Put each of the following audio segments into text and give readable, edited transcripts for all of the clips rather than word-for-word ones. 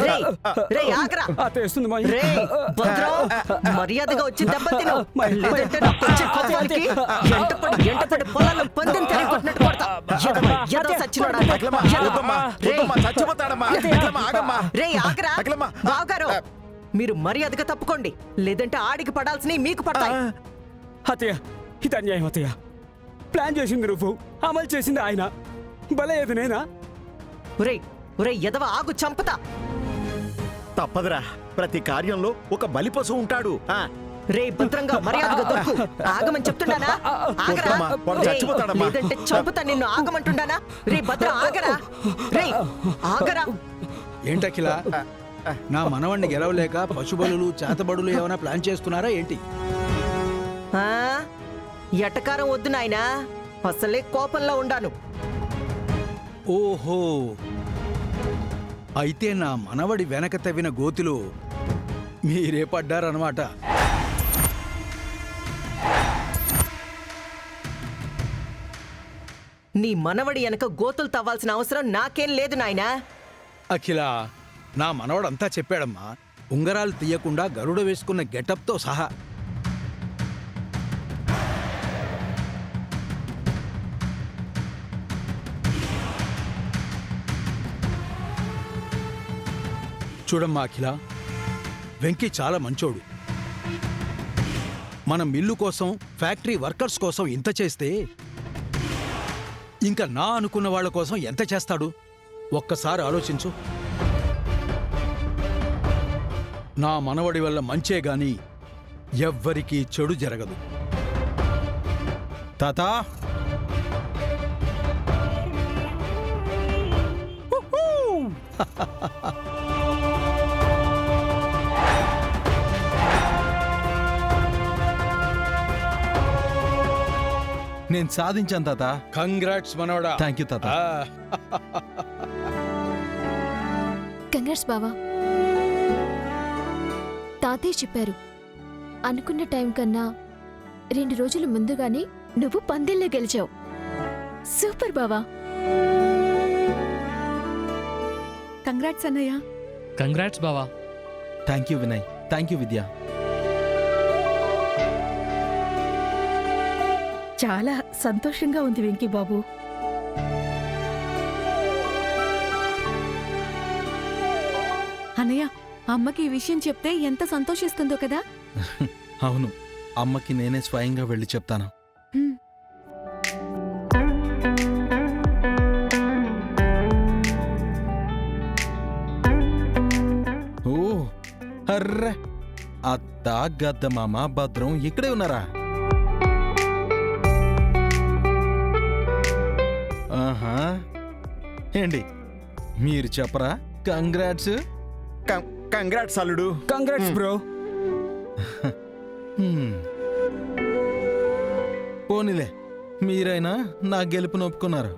రేయ్, రేయ్, ఆగ్రా. రేయ్, భద్రం, మర్యాదగా వచ్చి దెబ్బ తిను. లేదంటే నాకు వచ్చే కోపానికి ఎంటపడి పొలాల్లో పందెం తరి కొట్టినట్టు కొడతా. ఎదవ సచ్చినోడా. రేయ్, ఆగ్రా. బావగారు, మీరు మర్యాదగా తప్పుకోండి, లేదంటే ఆడికి పడాల్సినవి మీకు పడతాయి. అత్తయ్య, ఇది అన్యాయం అత్తయ్య. ప్లాన్ చేసింది నువ్వు, అమలు చేసింది ఆయన. బలయ్యేది నేనా? ఒరేయ్ ఎదవ, ఆగు, చంపుతా. తప్పదురా, ప్రతి కార్యంలో ఒక బలిపశు ఉంటాడు. రే భద్రంగా, మర్యాదగా దొరుకు. ఆగమని చెప్తుండానా? ఆగరా. లేదంటే చంపుతా నిన్ను. ఆగమంటుండానా? రే భద్రం, ఆగరా. రే ఆగరా. ఏంటఖిల, నా మనవణ్ణి గెలవలేక పశుబలులు చేతబడులు ఏమైనా ప్లాన్ చేస్తున్నారా ఏంటి? ఎటకారం వద్దు నాయనా, అసలే కోపంలో ఉండాను. ఓహో, అయితే నా మనవడి వెనక తవ్విన గోతిలో మీరే పడ్డారన్నమాట. నీ మనవడి వెనక గోతులు తవ్వాల్సిన అవసరం నాకేం లేదు నాయనా. అఖిల, నా మనవడంతా చెప్పాడమ్మా, ఉంగరాలు తీయకుండా గరుడ వేసుకున్న గెటప్తో సహా. చూడమ్మా అఖిల, వెంకీ చాలా మంచోడు. మన మిల్లు కోసం, ఫ్యాక్టరీ వర్కర్స్ కోసం ఇంత చేస్తే ఇంకా నా అనుకున్న వాళ్ళ కోసం ఎంత చేస్తాడు ఒక్కసారి ఆలోచించు. నా మనవడి వల్ల మంచే గాని ఎవ్వరికీ చెడు జరగదు. తాతా, నేను సాధించాను తాత. కంగ్రాట్స్ మనవడా. థ్యాంక్ యూ తాత. కంగ్రాట్స్ బావా. తాతయ్య చెప్పారు, అనుకున్న టైం కన్నా 2 రోజులు ముందుగానే నువ్వు పందెల్లో గెలిచావు. సూపర్ బావా. కంగ్రాట్స్ అన్నయ్య. కంగ్రాట్స్ బావా. Thank you Vinay. Thank you Vidya. చాలా సంతోషంగా ఉంది వెంకీ బాబు. అన్నయ్య, అమ్మకి ఈ విషయం చెప్తే ఎంత సంతోషిస్తుందో కదా. అవును, అమ్మకి నేనే స్వయంగా వెళ్ళి చెప్తాను. ఓ అర్రే, అత్త, గద్ద మామ, భద్రం ఇక్కడే ఉన్నారా? ఆహా, ఏంటి మీరు చెప్పరా? కంగ్రాట్స్. కంగ్రాట్స్ అల్లుడు. Congrats bro. పోనీలే, మీరైనా నా గెలుపుని ఒప్పుకున్నారు.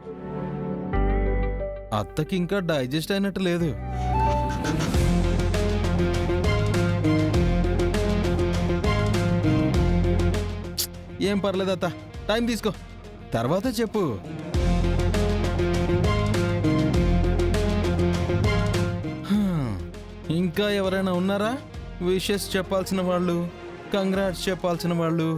అత్తకి ఇంకా డైజెస్ట్ అయినట్టు లేదు. ఏం పర్లేదు అత్త, టైం తీసుకో, తర్వాత చెప్పు. ఇంకా ఎవరైనా ఉన్నారా విషెస్ చెప్పాల్సిన వాళ్ళు, కంగ్రాట్స్ చెప్పాల్సిన వాళ్ళు?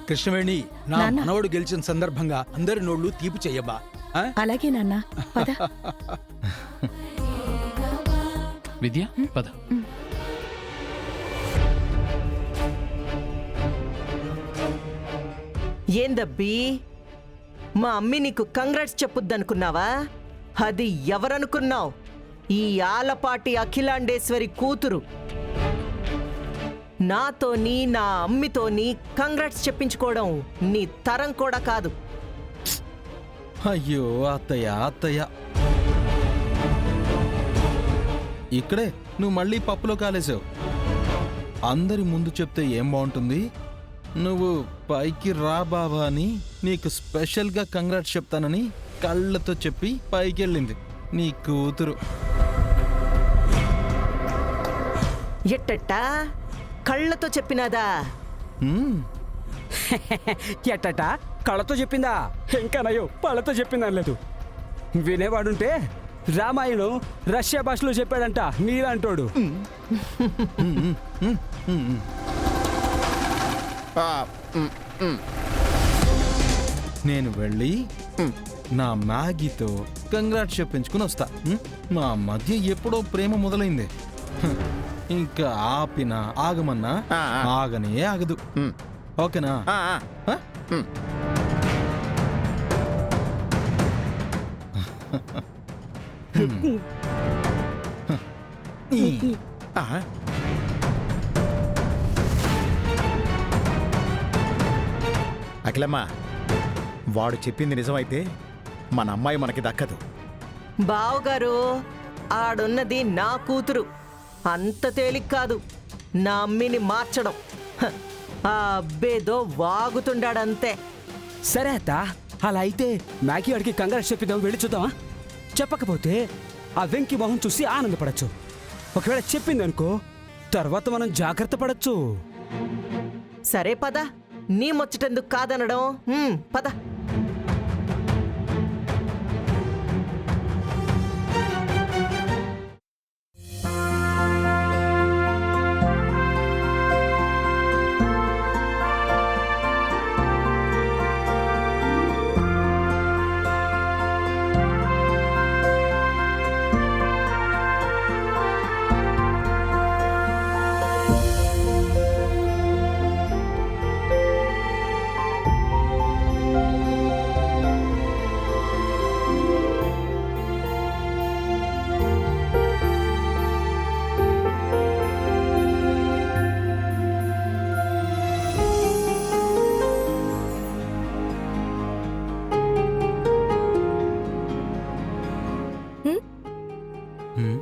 కృష్ణవేణి, నా మనవడు గెలిచిన సందర్భంగా అందరి నోళ్లు తీపి చెయ్యబ్బా. అలాగే నాన్న, పద. విద్య, పద. ఏందబ్బి, మా అమ్మి నీకు కంగ్రాట్స్ చెప్పుద్దనుకున్నావా? అది ఎవరనుకున్నావు? ఈ ఆలపాటి అఖిలాండేశ్వరి కూతురు. నాతోని, నా అమ్మితోని కంగ్రాట్స్ చెప్పించుకోవడం నీ తరం కూడా కాదు. అయ్యో అత్తయ్య, అత్తయ్య, ఇక్కడే నువ్వు మళ్ళీ పప్పులో కాలేసావు. అందరి ముందు చెప్తే ఏం బాగుంటుంది? నువ్వు పైకి రా బాబా అని నీకు స్పెషల్గా కంగ్రాట్స్ చెప్తానని కళ్ళతో చెప్పి పైకి వెళ్ళింది నీ కూతురు. ఎట్టట్టా కళ్ళతో చెప్పినాదా? హ్మ్. ఎట్టట కళ్ళతో చెప్పిందా? ఇంకా నయ్యో పళ్ళతో చెప్పిందా లేదు. వినేవాడుంటే రామాయణం రష్యా భాషలో చెప్పాడంట నీలాంటోడు. ఆ, మ్, మ్. నేను వెళ్ళి నా మ్యాగీతో కంగ్రాట్స్ చెప్పించుకుని వస్తా. మా మధ్య ఎప్పుడో ప్రేమ మొదలైంది. ఇంకా ఆపినా ఆగమన్నా ఆ, ఆ. ఆగనే ఆగదు. మ్. ఓకేనా? ఆ, ఆ. ఆ? మ్. ఆ. అఖిలమ్మ, వాడు చెప్పింది నిజమైతే మన అమ్మాయి మనకి దక్కదు. బావగారు, ఆడున్నది నా కూతురు. అంత తేలిక కాదు నా అమ్మిని మార్చడం. హ, ఆ అబ్బేదో వాగుతుండాడంతే. సరే అత్త, అలా అయితే మ్యాగీ వాడికి కంగారు చెప్పిద్దాం, వెళ్ళి చూద్దామా? చెప్పకపోతే ఆ వెంకి మొహం చూసి ఆనందపడచ్చు. ఒకవేళ చెప్పిందనుకో తర్వాత మనం జాగ్రత్త పడచ్చు. సరే పద, నీ ముచ్చటెందుకు కాదనడం. పద. హ్మ్. హ్మ్.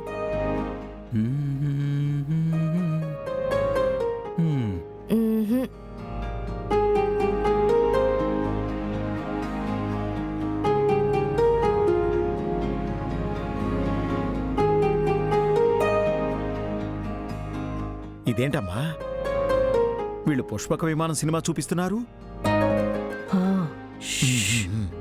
ఇదేంటమ్మా, వీళ్ళు పుష్పక విమానం సినిమా చూపిస్తున్నారు? ఆ, ష్.